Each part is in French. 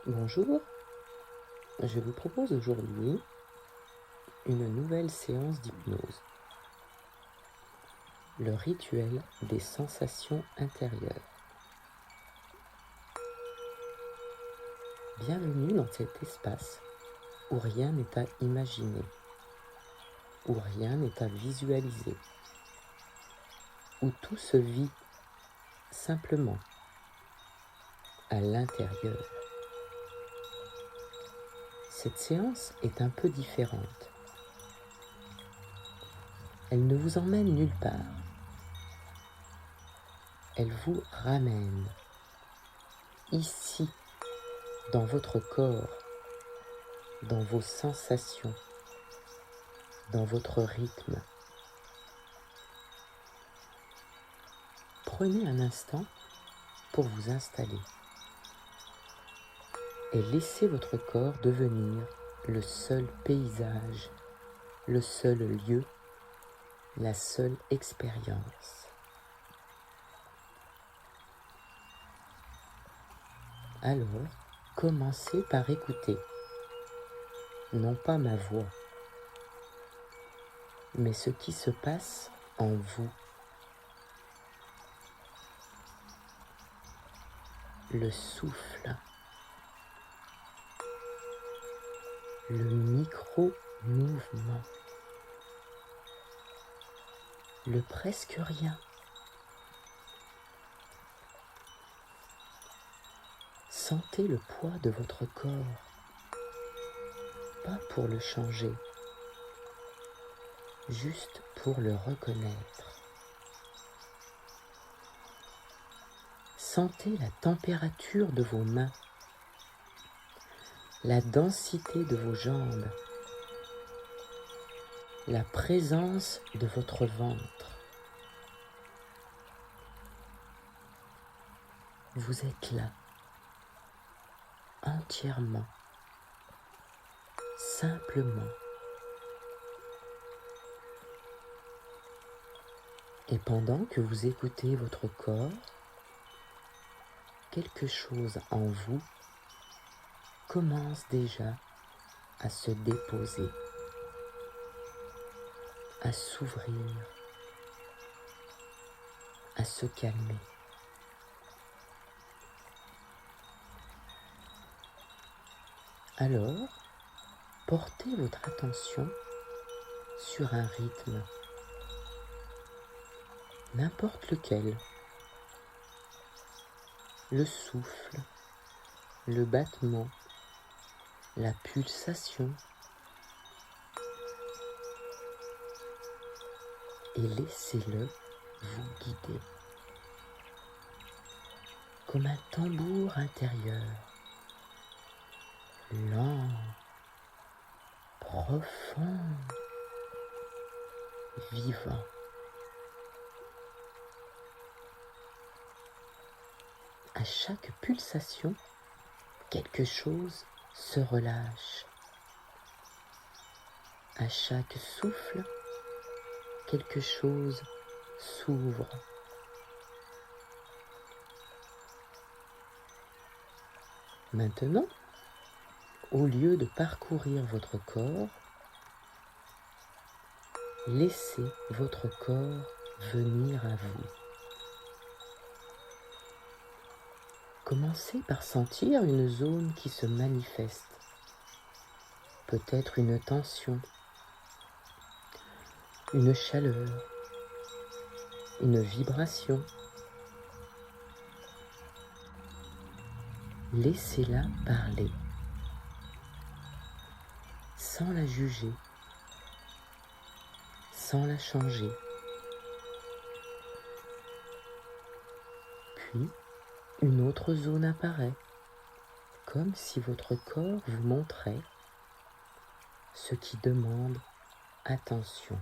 Bonjour, je vous propose aujourd'hui une nouvelle séance d'hypnose, le rituel des sensations intérieures. Bienvenue dans cet espace où rien n'est à imaginer, où rien n'est à visualiser, où tout se vit simplement à l'intérieur. Cette séance est un peu différente. Elle ne vous emmène nulle part. Elle vous ramène ici, dans votre corps, dans vos sensations, dans votre rythme. Prenez un instant pour vous installer et laissez votre corps devenir le seul paysage, le seul lieu, la seule expérience. Alors, commencez par écouter, non pas ma voix, mais ce qui se passe en vous. Le souffle, le micro-mouvement, le presque rien. Sentez le poids de votre corps, pas pour le changer, juste pour le reconnaître. Sentez la température de vos mains, la densité de vos jambes, la présence de votre ventre. Vous êtes là, entièrement, simplement. Et pendant que vous écoutez votre corps, quelque chose en vous commence déjà à se déposer, à s'ouvrir, à se calmer. Alors, portez votre attention sur un rythme, n'importe lequel. Le souffle, le battement, la pulsation, et laissez-le vous guider comme un tambour intérieur, lent, profond, vivant. À chaque pulsation, quelque chose se relâche. À chaque souffle, quelque chose s'ouvre. Maintenant, au lieu de parcourir votre corps, laissez votre corps venir à vous. Commencez par sentir une zone qui se manifeste, peut-être une tension, une chaleur, une vibration. Laissez-la parler, sans la juger, sans la changer. Puis, une autre zone apparaît, comme si votre corps vous montrait ce qui demande attention.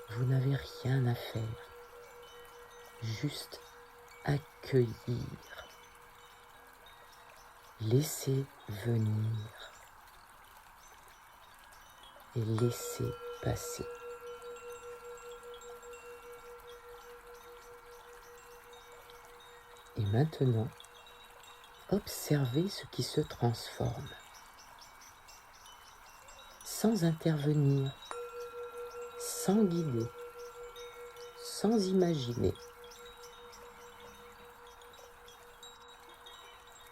Vous n'avez rien à faire, juste accueillir. Laissez venir et laissez passer. maintenant, observez ce qui se transforme, sans intervenir, sans guider, sans imaginer.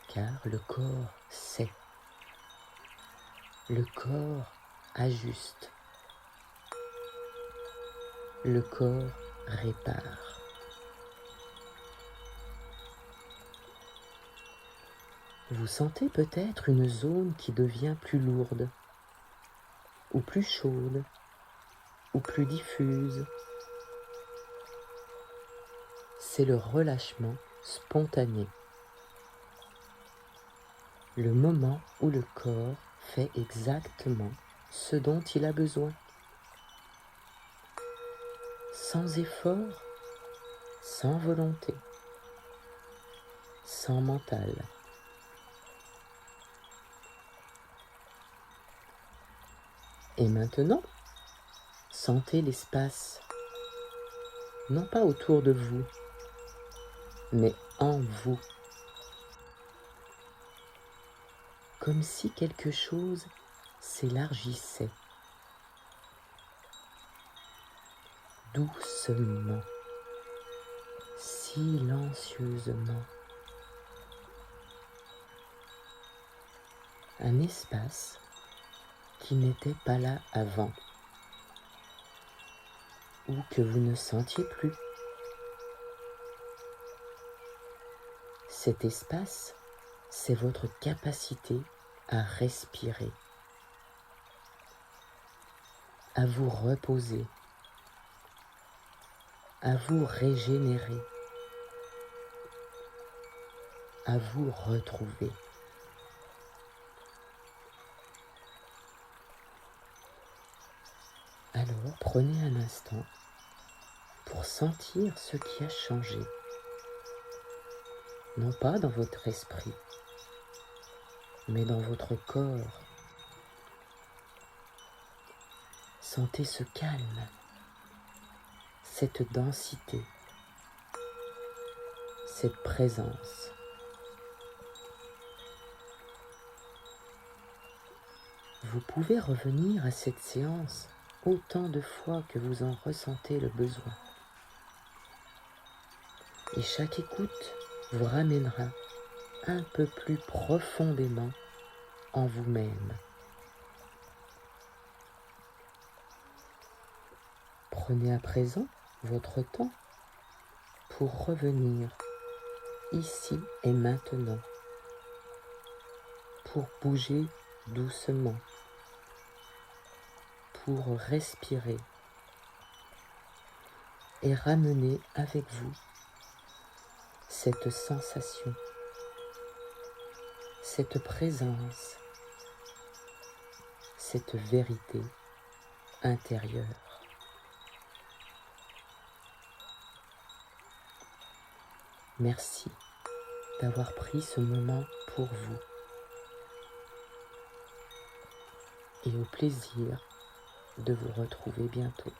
Car le corps sait, le corps ajuste, le corps répare. Vous sentez peut-être une zone qui devient plus lourde, ou plus chaude, ou plus diffuse. C'est le relâchement spontané. Le moment où le corps fait exactement ce dont il a besoin. Sans effort, sans volonté, sans mental. Et maintenant, sentez l'espace, non pas autour de vous, mais en vous. Comme si quelque chose s'élargissait. Doucement, silencieusement. Un espace qui n'était pas là avant, ou que vous ne sentiez plus. Cet espace, c'est votre capacité à respirer, à vous reposer, à vous régénérer, à vous retrouver. Alors, prenez un instant pour sentir ce qui a changé, non pas dans votre esprit, mais dans votre corps. Sentez ce calme, cette densité, cette présence. Vous pouvez revenir à cette séance autant de fois que vous en ressentez le besoin. Et chaque écoute vous ramènera un peu plus profondément en vous-même. Prenez à présent votre temps pour revenir ici et maintenant, pour bouger doucement, pour respirer et ramener avec vous cette sensation, cette présence, cette vérité intérieure. Merci d'avoir pris ce moment pour vous et au plaisir de vous retrouver bientôt.